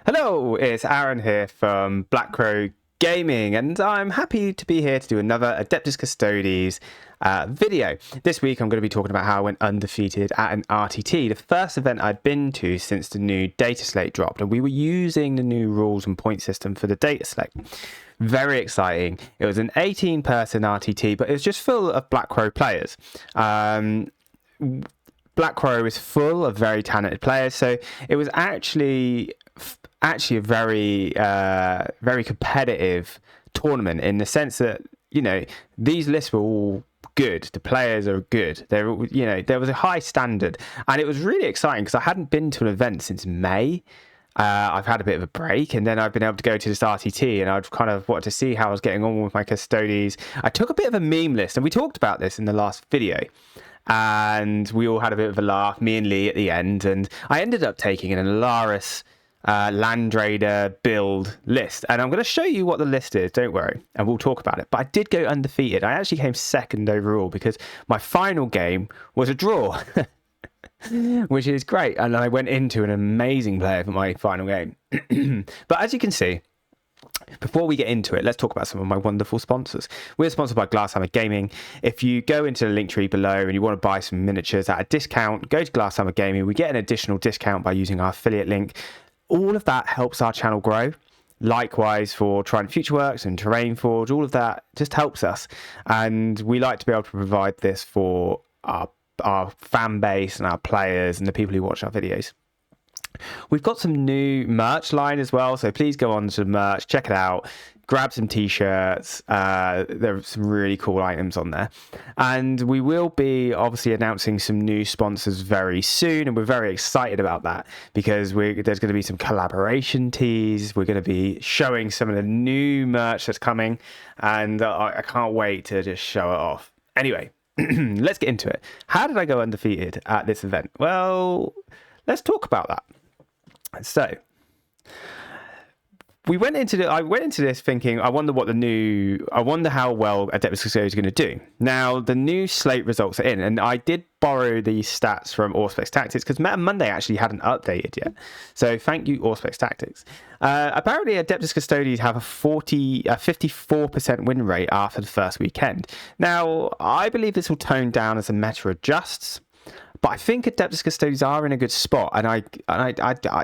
Hello, it's Arron here from Black Crow Gaming, and I'm happy to be here to do another Adeptus Custodes video. This week I'm going to be talking about how I went undefeated at an RTT, the first event I'd been to since the new data slate dropped, and we were using the new rules and point system for the data slate. Very exciting. It was an 18-person RTT, but it was just full of Black Crow players. Black Crow is full of very talented players, so it was actually a very very competitive tournament in the sense that, you know, these lists were all good. The players are good. There was a high standard, and it was really exciting because I hadn't been to an event since May. I've had a bit of a break, and then I've been able to go to this RTT, and I've kind of wanted to see how I was getting on with my Custodes. I took a bit of a meme list, and we talked about this in the last video, and we all had a bit of a laugh, me and Lee at the end, and I ended up taking an Alaris Land Raider build list, and I'm going to show you what the list is, don't worry, and we'll talk about it. But I did go undefeated. I actually came second overall because my final game was a draw. Which is great, and I went into an amazing player for my final game. But as you can see, before we get into it, let's talk about some of my wonderful sponsors. We're sponsored by Glasshammer Gaming. If you go into the Linktree below and you want to buy some miniatures at a discount, go to Glasshammer Gaming. We get an additional discount by using our affiliate link. All of that helps our channel grow. Likewise for Trident Futureworks and Terrain Forge, all of that just helps us. And we like to be able to provide this for our fan base and our players and the people who watch our videos. We've got some new merch line as well, so please go on to the merch, check it out, grab some t-shirts. There are some really cool items on there, and we will be obviously announcing some new sponsors very soon, and we're very excited about that because there's going to be some collaboration tees. We're going to be showing some of the new merch that's coming, and I can't wait to just show it off. Anyway, let's get into it. How did I go undefeated at this event? Well, let's talk about that. So I went into this thinking, I wonder how well Adeptus Custodes is going to do. Now, the new slate results are in, and I did borrow these stats from Auspex Tactics because Meta Monday actually hadn't updated yet. So thank you, Auspex Tactics. Apparently, Adeptus Custodes have a 54% win rate after the first weekend. Now, I believe this will tone down as the meta adjusts, but I think Adeptus Custodes are in a good spot, and I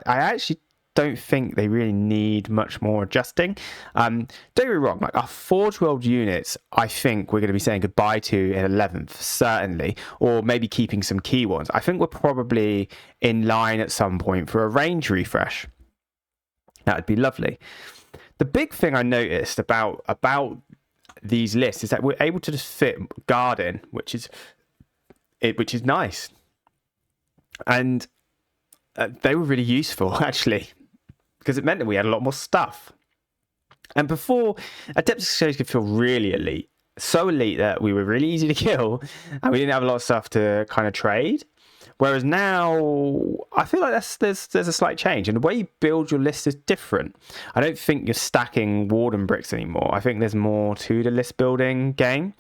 actually don't think they really need much more adjusting. Don't get me wrong, like our Forge World units, I think we're going to be saying goodbye to in 11th, certainly, or maybe keeping some key ones. I think we're probably in line at some point for a range refresh. That would be lovely. The big thing I noticed about these lists is that we're able to just fit guard in, which is nice. And they were really useful, actually, because it meant that we had a lot more stuff. And before, Adeptus Custodes could feel really elite. So elite that we were really easy to kill, and we didn't have a lot of stuff to kind of trade. Whereas now, I feel like there's a slight change. And the way you build your list is different. I don't think you're stacking Warden bricks anymore. I think there's more to the list building game.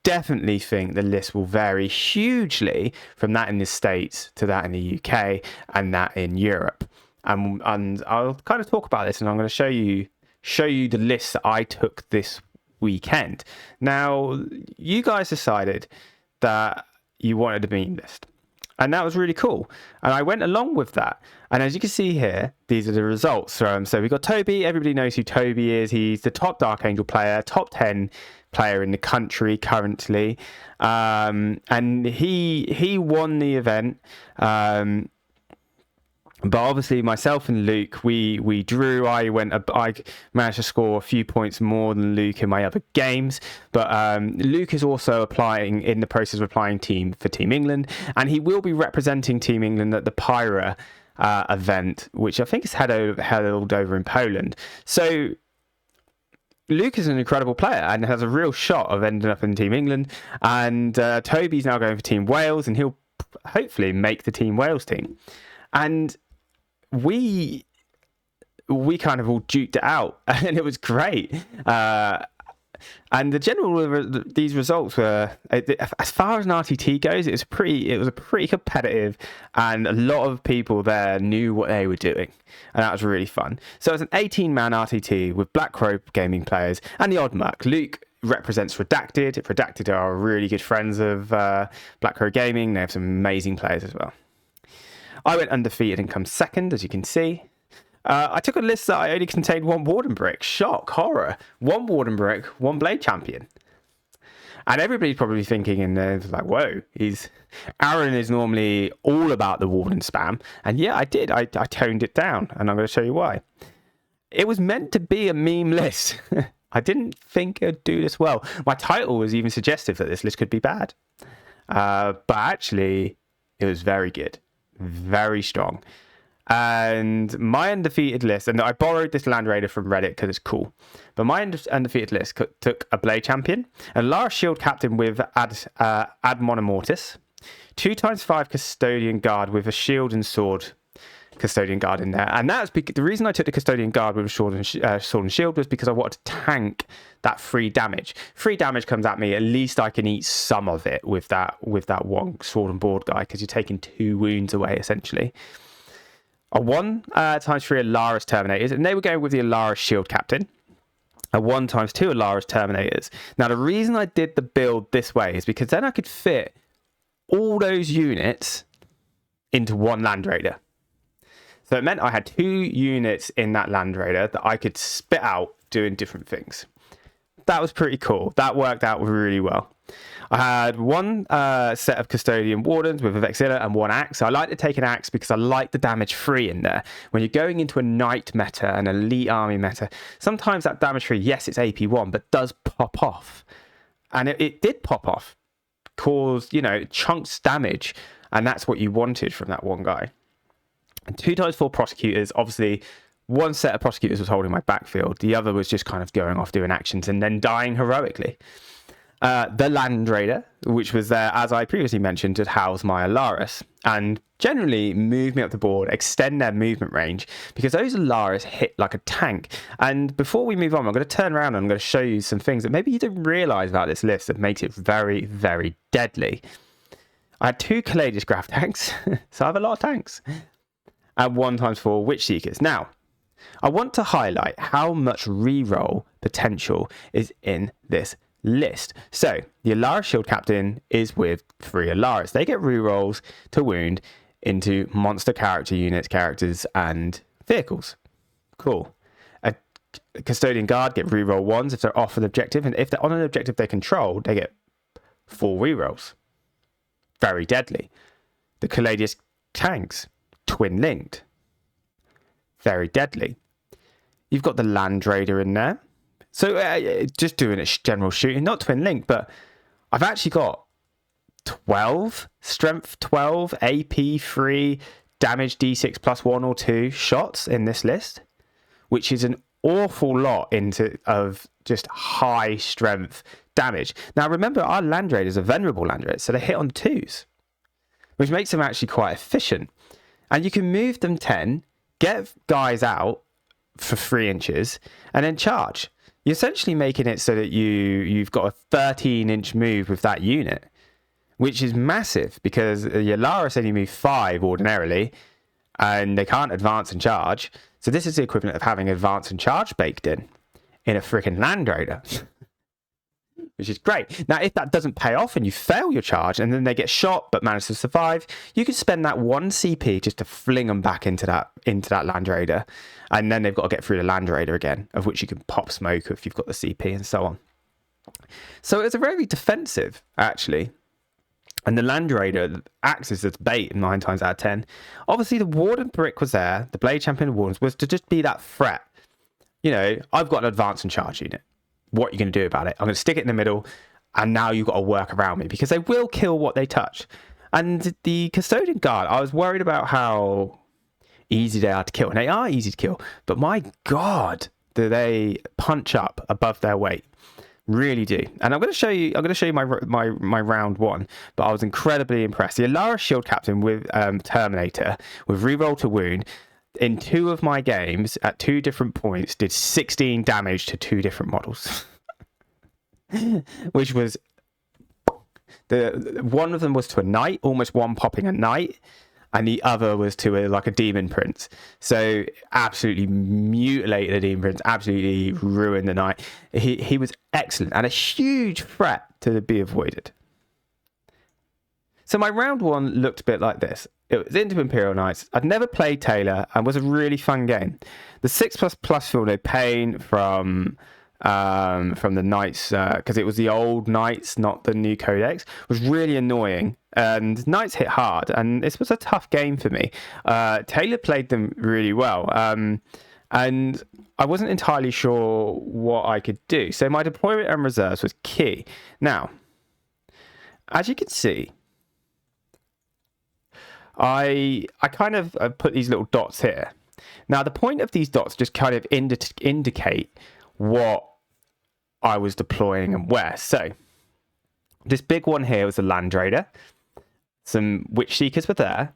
Definitely think the list will vary hugely from that in the States to that in the UK and that in Europe. And I'll kind of talk about this, and I'm going to show you the list that I took this weekend. Now, you guys decided that you wanted a meme list, and that was really cool. And I went along with that. And as you can see here, these are the results. So we've got Toby. Everybody knows who Toby is. He's the top Dark Angel player, top 10 player in the country currently. And he won the event. But obviously myself and Luke, we drew. I managed to score a few points more than Luke in my other games. But Luke is also applying, in the process of applying for Team England, and he will be representing Team England at the Pyra event, which I think is held over in Poland. So Luke is an incredible player and has a real shot of ending up in Team England. And Toby's now going for Team Wales, and he'll hopefully make the Team Wales team. And we kind of all duked it out, and it was great. And these results were, as far as an RTT goes, it was a pretty competitive, and a lot of people there knew what they were doing, and that was really fun. So it was an 18-man RTT with Black Crow gaming players and the odd merc. Luke represents Redacted. Redacted are really good friends of Black Crow Gaming. They have some amazing players as well. I went undefeated and come second, as you can see. I took a list that I only contained one Warden Brick. Shock, horror. One Warden Brick, one Blade Champion. And everybody's probably thinking in there, like, whoa, Arron is normally all about the Warden spam. And yeah, I did. I toned it down, and I'm going to show you why. It was meant to be a meme list. I didn't think it would do this well. My title was even suggestive that this list could be bad. But actually, it was very good. Very strong. And my undefeated list, and I borrowed this Land Raider from Reddit because it's cool, but my undefeated list took a Blade Champion, a Lara Shield Captain with Ad Monomortis, 2x5 Custodian Guard with a Shield and Sword Custodian Guard in there. And that's because the reason I took the Custodian Guard with a Sword and Shield was because I wanted to tank that free damage. Free damage comes at me, at least I can eat some of it with that one Sword and Board guy, because you're taking 2 wounds away essentially. A 1x3 Alaris Terminators, and they were going with the Alaris Shield Captain. A 1x2 Alaris Terminators. Now, the reason I did the build this way is because then I could fit all those units into one Land Raider. So it meant I had 2 units in that Land Raider that I could spit out doing different things. That was pretty cool. That worked out really well. I had one set of Custodian Wardens with a Vexilla and 1 Axe. I like to take an Axe because I like the damage free in there. When you're going into a Knight meta, an Elite Army meta, sometimes that damage free, yes, it's AP1, but does pop off. And it did pop off. Caused, chunks damage. And that's what you wanted from that one guy. And 2x4 Prosecutors, obviously, one set of Prosecutors was holding my backfield. The other was just kind of going off doing actions and then dying heroically. The Land Raider, which was there, as I previously mentioned, to house my Alaris and generally move me up the board, extend their movement range, because those Alaris hit like a tank. And before we move on, I'm going to turn around and I'm going to show you some things that maybe you didn't realise about this list that makes it very, very deadly. I had 2 Caladius Graph tanks, so I have a lot of tanks, and 1x4 Witch Seekers. Now, I want to highlight how much reroll potential is in this list. So the Alaris Shield Captain is with 3 Alaris. They get rerolls to wound into monster character units, characters, and vehicles. Cool. A Custodian Guard get reroll 1s if they're off an objective, and if they're on an objective they control, they get 4 rerolls. Very deadly. The Caladius tanks, twin linked. Very deadly. You've got the Land Raider in there. So just doing a general shooting, not twin link, but I've actually got 12, strength 12, AP 3, damage D6 plus 1 or 2 shots in this list, which is an awful lot of just high strength damage. Now remember, our Land Raiders are venerable Land Raiders, so they hit on 2s, which makes them actually quite efficient. And you can move them 10, get guys out for 3 inches, and then charge. You're essentially making it so that you've got a 13-inch move with that unit, which is massive because your Laris only move 5 ordinarily, and they can't advance and charge. So this is the equivalent of having advance and charge baked in a freaking Land Raider, which is great. Now, if that doesn't pay off and you fail your charge and then they get shot but manage to survive, you can spend that 1 CP just to fling them back into that Land Raider. And then they've got to get through the Land Raider again, of which you can pop smoke if you've got the CP and so on. So it's a very defensive, actually. And the Land Raider acts as its bait 9 times out of 10. Obviously, the Warden Brick was there. The Blade Champion of Wardens was to just be that threat. I've got an advance and charge unit. What are you going to do about it? I'm going to stick it in the middle, and now you've got to work around me because they will kill what they touch. And the Custodian Guard, I was worried about how easy they are to kill, and they are easy to kill, but my God, do they punch up above their weight. Really do. And I'm going to show you my round 1, but I was incredibly impressed. The Alaris Shield Captain with Terminator with reroll to wound in 2 of my games at 2 different points did 16 damage to 2 different models. which was one of them was to a knight, almost one popping a knight, and the other was to a demon prince. So absolutely mutilated the demon prince, absolutely ruined the knight. He was excellent and a huge threat to be avoided. So my round one looked a bit like this. It was into Imperial Knights. I'd never played Taylor and was a really fun game. The 6++ feel no pain from the Knights, because it was the old Knights, not the new Codex, was really annoying. And Knights hit hard, and this was a tough game for me. Taylor played them really well, and I wasn't entirely sure what I could do. So my deployment and reserves was key. Now, as you can see, I kind of put these little dots here. Now, the point of these dots just kind of indicate what I was deploying and where. So this big one here was a Land Raider. Some Witch Seekers were there.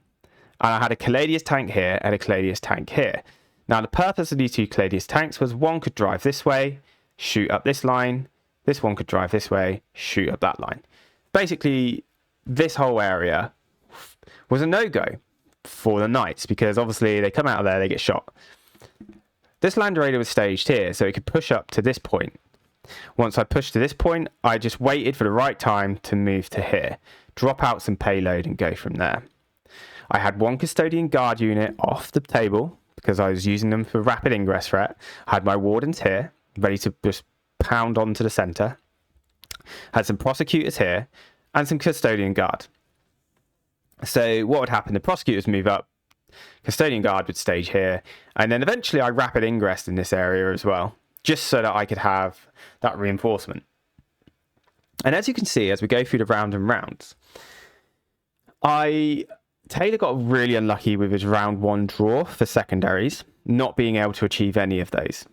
And I had a Caladius tank here and a Caladius tank here. Now, the purpose of these two Caladius tanks was one could drive this way, shoot up this line. This one could drive this way, shoot up that line. Basically, this whole area was a no-go for the Knights because obviously they come out of there, they get shot. This Land Raider was staged here, so it could push up to this point. Once I pushed to this point, I just waited for the right time to move to here, drop out some payload and go from there. I had one Custodian Guard unit off the table because I was using them for rapid ingress threat. I had my Wardens here, ready to just pound onto the centre. Had some Prosecutors here and some Custodian Guard. So what would happen? The Prosecutors move up, Custodian Guard would stage here, and then eventually I rapid ingressed in this area as well, just so that I could have that reinforcement. And as you can see, as we go through the round and rounds, Taylor got really unlucky with his round one draw for secondaries, not being able to achieve any of those.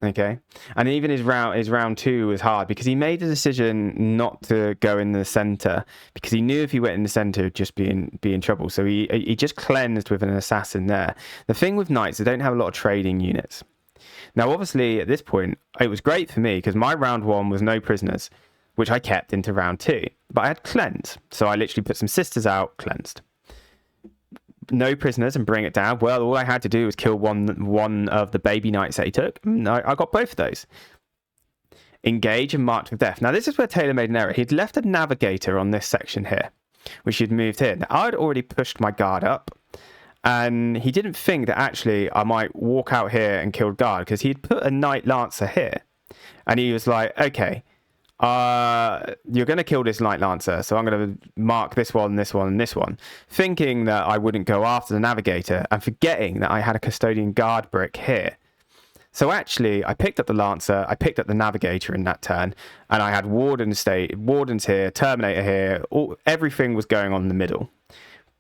Okay, and even his round two was hard because he made the decision not to go in the center because he knew if he went in the center, he'd just be in trouble. So he just cleansed with an assassin there. The thing with Knights, they don't have a lot of trading units. Now, obviously, at this point, it was great for me because my round one was no prisoners, which I kept into round two. But I had cleanse, so I literally put some sisters out, cleansed. No prisoners and bring it down. Well, all I had to do was kill one of the baby knights that he took. I got both of those. Engage and marked with death. Now, this is where Taylor made an error. He'd left a navigator on this section here, which he'd moved in. I'd already pushed my guard up, and he didn't think that actually I might walk out here and kill guard because he'd put a knight lancer here, and he was like, okay, you're going to kill this Light Lancer, so I'm going to mark this one, this one, and this one, thinking that I wouldn't go after the Navigator and forgetting that I had a Custodian Guard brick here. So actually, I picked up the Lancer, I picked up the Navigator in that turn, and I had Wardens here, Terminator here, everything was going on in the middle.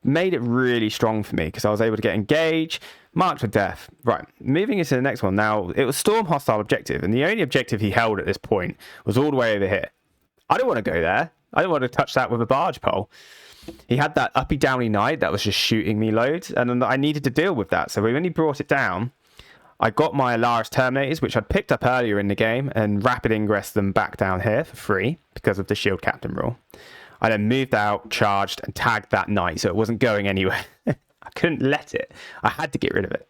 Made it really strong for me because I was able to get engaged, marked with death. Right, moving into the next one. Now, it was Storm Hostile Objective, and the only objective he held at this point was all the way over here. I don't want to go there. I don't want to touch that with a barge pole. He had that uppy downy knight that was just shooting me loads, and I needed to deal with that. So when he brought it down, I got my Alaris Terminators, which I'd picked up earlier in the game, and rapid ingress them back down here for free because of the Shield Captain rule. I then moved out, charged, and tagged that knight, so it wasn't going anywhere. I couldn't let it. I had to get rid of it.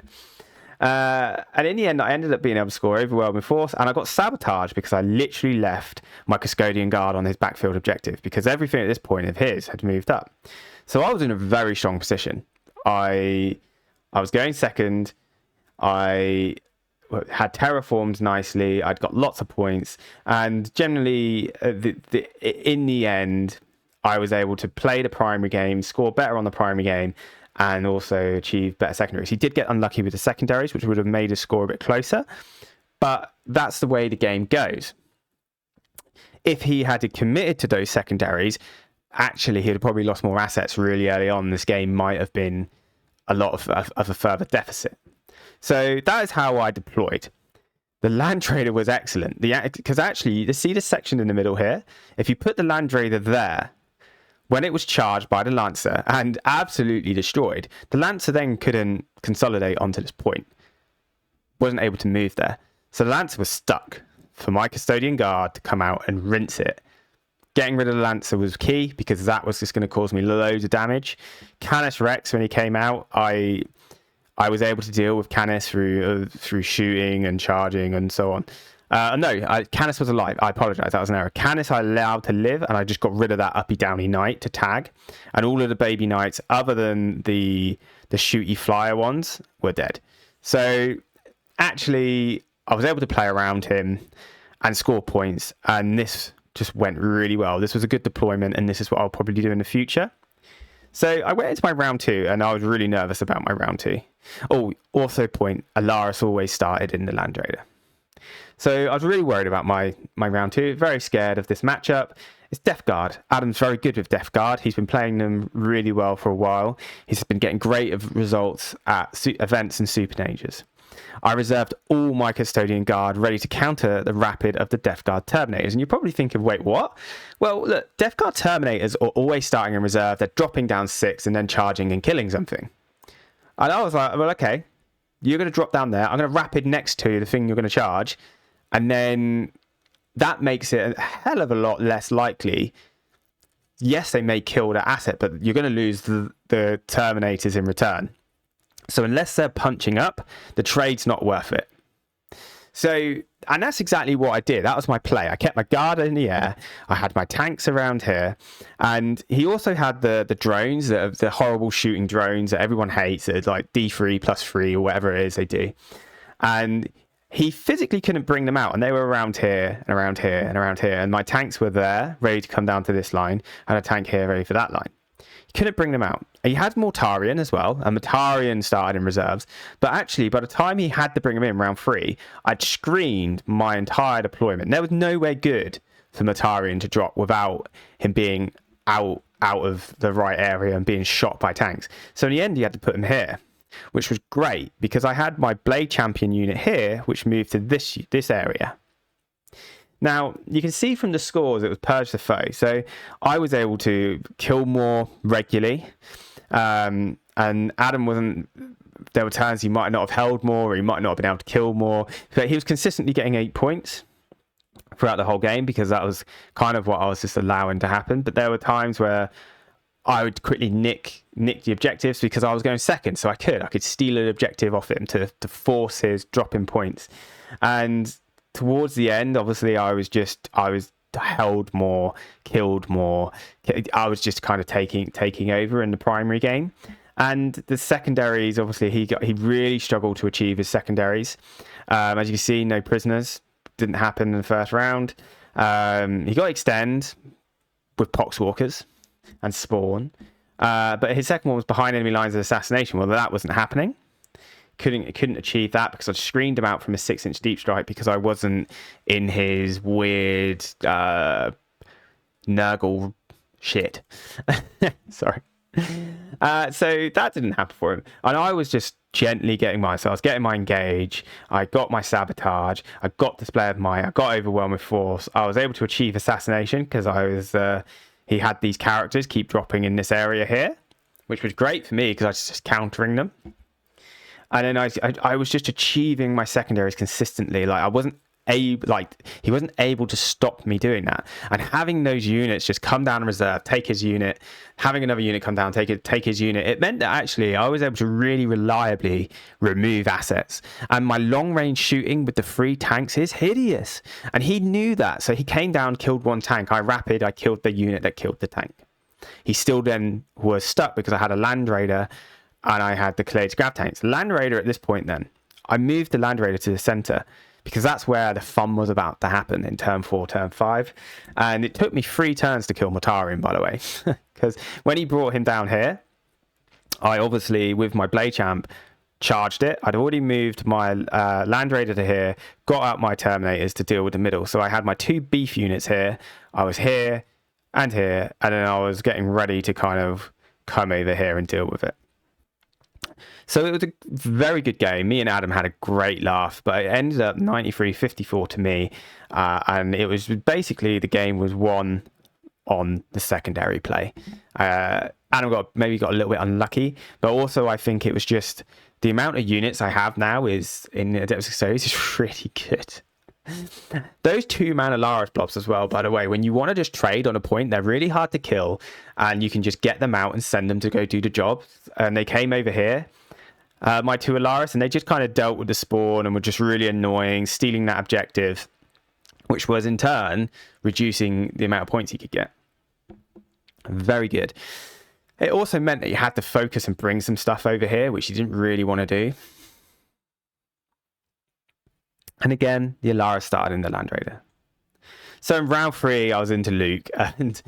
And in the end, I ended up being able to score overwhelming force, and I got sabotaged because I literally left my Custodian Guard on his backfield objective because everything at this point of his had moved up. So I was in a very strong position. I was going second. I had terraformed nicely. I'd got lots of points, and generally, in the end, I was able to play the primary game, score better on the primary game, and also achieve better secondaries. He did get unlucky with the secondaries, which would have made his score a bit closer, but that's the way the game goes. If he had committed to those secondaries, actually, he'd have probably lost more assets really early on. This game might have been a lot of a further deficit. So that is how I deployed. The Land Trader was excellent because actually, you see this section in the middle here? If you put the Land Trader there, when it was charged by the Lancer and absolutely destroyed, the Lancer then couldn't consolidate onto this point. Wasn't able to move there. So the Lancer was stuck for my Custodian Guard to come out and rinse it. Getting rid of the Lancer was key because that was just going to cause me loads of damage. Canis Rex, when he came out, I was able to deal with Canis through shooting and charging and so on. Canis was alive. I apologise. That was an error. Canis I allowed to live, and I just got rid of that uppy downy knight to tag. And all of the baby knights, other than the shooty flyer ones, were dead. So actually, I was able to play around him and score points, and this just went really well. This was a good deployment, and this is what I'll probably do in the future. So I went into my round 2, and I was really nervous about my round 2. Oh, also point, Alaris always started in the Land Raider. So I was really worried about my round 2, very scared of this matchup. It's Death Guard. Adam's very good with Death Guard. He's been playing them really well for a while. He's been getting great results at events and Super Nagers. I reserved all my Custodian Guard ready to counter the rapid of the Death Guard Terminators. And you're probably thinking, wait, what? Well, look, Death Guard Terminators are always starting in reserve. They're dropping down 6 and then charging and killing something. And I was like, well, okay, you're going to drop down there. I'm going to rapid next to the thing you're going to charge. And then that makes it a hell of a lot less likely. Yes, they may kill the asset, but you're going to lose the Terminators in return. So unless they're punching up, the trade's not worth it. So, and that's exactly what I did. That was my play. I kept my guard in the air. I had my tanks around here. And he also had the drones, the horrible shooting drones that everyone hates. That like D3 plus 3 or whatever it is they do. And he physically couldn't bring them out. And they were around here and around here and around here. And my tanks were there, ready to come down to this line. And a tank here ready for that line. He couldn't bring them out. He had Mortarion as well, and Mortarion started in reserves. But actually, by the time he had to bring him in round 3, I'd screened my entire deployment. There was nowhere good for Mortarion to drop without him being out of the right area and being shot by tanks. So in the end, he had to put him here, which was great because I had my Blade Champion unit here, which moved to this area. Now, you can see from the scores, it was Purge the Foe. So I was able to kill more regularly. And Adam wasn't... There were times he might not have held more, or he might not have been able to kill more. But he was consistently getting 8 points throughout the whole game because that was kind of what I was just allowing to happen. But there were times where I would quickly nick the objectives because I was going second. So I could steal an objective off him to force his drop in points. And towards the end, obviously, I was held more, killed more. I was just kind of taking over in the primary game. And the secondaries, obviously, he really struggled to achieve his secondaries. As you can see, no prisoners. Didn't happen in the first round. He got extend with Poxwalkers and Spawn. But his second one was behind enemy lines of assassination. Well, that wasn't happening. Couldn't achieve that because I screened him out from a 6-inch deep strike because I wasn't in his weird Nurgle shit. Sorry. So that didn't happen for him. And I was just gently getting mine. So I was getting my engage. I got my sabotage. I got display of might. I got overwhelm with force. I was able to achieve assassination because he had these characters keep dropping in this area here, which was great for me because I was just countering them. And then I was just achieving my secondaries consistently. Like he wasn't able to stop me doing that. And having those units just come down in reserve, take his unit, having another unit come down, take his unit, it meant that actually I was able to really reliably remove assets. And my long range shooting with the 3 tanks is hideous. And he knew that. So he came down, killed 1 tank. I killed the unit that killed the tank. He still then was stuck because I had a Land Raider and I had the cleared grab tanks. Land Raider at this point then, I moved the Land Raider to the center because that's where the fun was about to happen in turn 4, turn 5. And it took me 3 turns to kill Mortarion, by the way. Because when he brought him down here, I obviously, with my Blade Champ, charged it. I'd already moved my Land Raider to here, got out my Terminators to deal with the middle. So I had my 2 beef units here. I was here, and then I was getting ready to kind of come over here and deal with it. So it was a very good game. Me and Adam had a great laugh, but it ended up 93-54 to me. And it was basically the game was won on the secondary play. Adam maybe got a little bit unlucky, but also I think it was just the amount of units I have now is in Adeptus Custodians is really good. Those 2-mana Laris blobs as well, by the way, when you want to just trade on a point, they're really hard to kill, and you can just get them out and send them to go do the job. And they came over here, my 2 Alaris, and they just kind of dealt with the spawn and were just really annoying, stealing that objective, which was in turn reducing the amount of points you could get. Very good. It also meant that you had to focus and bring some stuff over here, which you didn't really want to do. And again, the Alaris started in the Land Raider. So in round 3, I was into Luke, and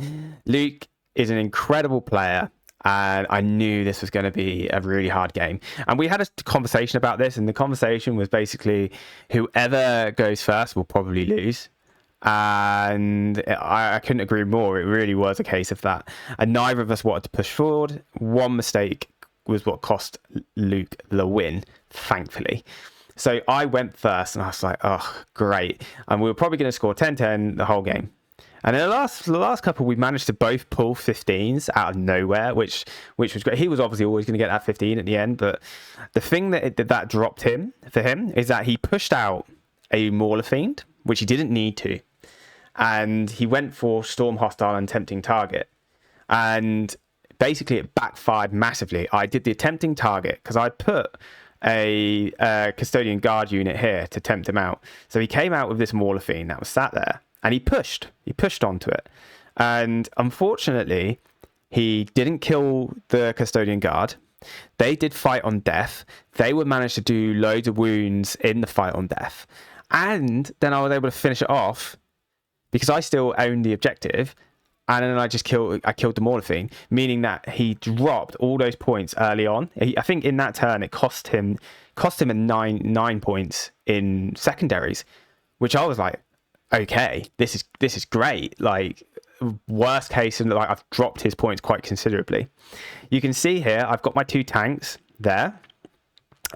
Luke is an incredible player, and I knew this was going to be a really hard game. And we had a conversation about this, and the conversation was basically whoever goes first will probably lose. And I couldn't agree more. It really was a case of that. And neither of us wanted to push forward. One mistake was what cost Luke the win, thankfully. So I went first, and I was like, oh, great. And we were probably going to score 10-10 the whole game. And in the last couple, we managed to both pull 15s out of nowhere, which was great. He was obviously always going to get that 15 at the end. But the thing that dropped him for him is that he pushed out a Mauler Fiend, which he didn't need to. And he went for Storm Hostile and Tempting Target. And basically it backfired massively. I did the Tempting Target because I put a Custodian Guard unit here to tempt him out. So he came out with this Mauler Fiend that was sat there, and he pushed onto it. And unfortunately, he didn't kill the Custodian Guard. They did fight on death. They would manage to do loads of wounds in the fight on death. And then I was able to finish it off because I still owned the objective. And then I killed the Mauler Fiend, meaning that he dropped all those points early on. I think in that turn it cost him a nine points in secondaries, which I was like, okay, this is great. Like, worst case, and like I've dropped his points quite considerably. You can see here I've got my 2 tanks there,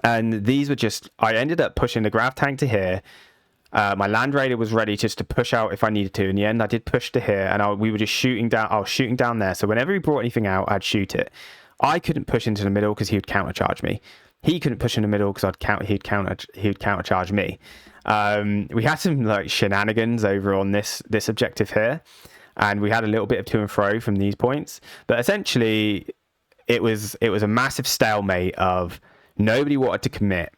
and these were just, I ended up pushing the Grav tank to here. My Land Raider was ready just to push out if I needed to. In the end, I did push to here, and we were just shooting down. I was shooting down there. So whenever he brought anything out, I'd shoot it. I couldn't push into the middle because he would countercharge me. He couldn't push in the middle because he'd countercharge me. We had some like shenanigans over on this objective here, and we had a little bit of to and fro from these points. But essentially, it was a massive stalemate of nobody wanted to commit.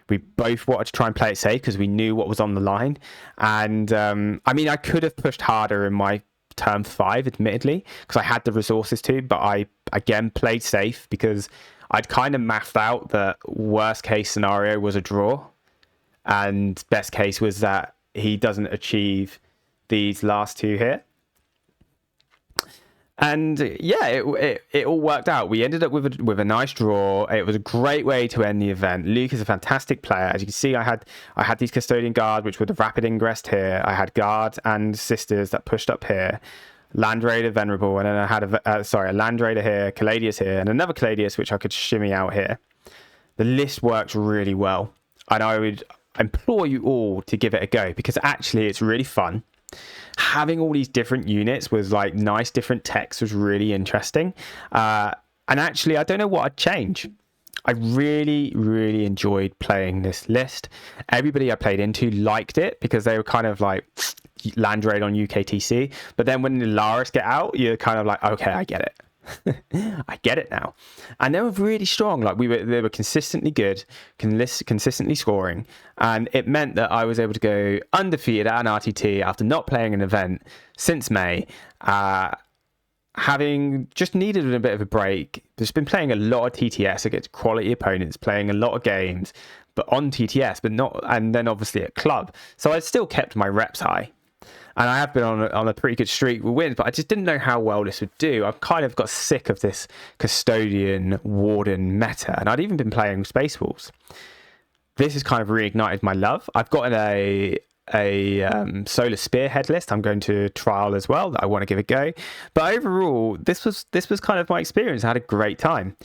We both wanted to try and play it safe because we knew what was on the line. And I mean, I could have pushed harder in my turn 5, admittedly, because I had the resources to, but I, again, played safe because I'd kind of mapped out that worst case scenario was a draw. And best case was that he doesn't achieve these last 2 here. And yeah, it all worked out. We ended up with a nice draw. It was a great way to end the event. Luke is a fantastic player. As you can see, I had these Custodian Guard, which were the rapid ingress here. I had Guard and Sisters that pushed up here. Land Raider Venerable, and then I had a Land Raider here, Caladius here, and another Caladius, which I could shimmy out here. The list works really well, and I would implore you all to give it a go because actually it's really fun. Having all these different units with like nice different text was really interesting. And actually, I don't know what I'd change. I really, really enjoyed playing this list. Everybody I played into liked it because they were kind of like Land Raid on UKTC. But then when the Laris get out, you're kind of like, okay, I get it. I get it now. And they were really strong. Like they were consistently good, consistently scoring, and it meant that I was able to go undefeated at an RTT after not playing an event since May, having just needed a bit of a break. Just been playing a lot of TTS against quality opponents, playing a lot of games, but on TTS, but not, and then obviously at club. So I still kept my reps high. And I have been on a pretty good streak with wins, but I just didn't know how well this would do. I've kind of got sick of this Custodian Warden meta, and I'd even been playing Space Wolves. This has kind of reignited my love. I've got a Solar Spearhead list I'm going to trial as well that I want to give a go. But overall, this was kind of my experience. I had a great time.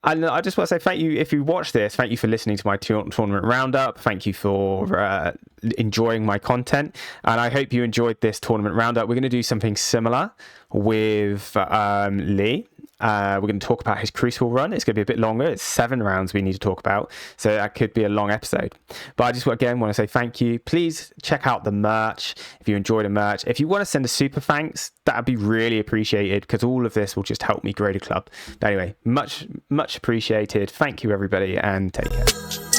And I just want to say thank you if you watch this. Thank you for listening to my tournament roundup. Thank you for enjoying my content, and I hope you enjoyed this tournament roundup. We're going to do something similar with Lee. We're going to talk about his Crucible run. It's going to be a bit longer. It's 7 rounds we need to talk about, so that could be a long episode. But I just again want to say thank you. Please check out the merch if you enjoy the merch. If you want to send a super thanks, that'd be really appreciated, because all of this will just help me grow the club. But anyway, much appreciated. Thank you, everybody, and take care.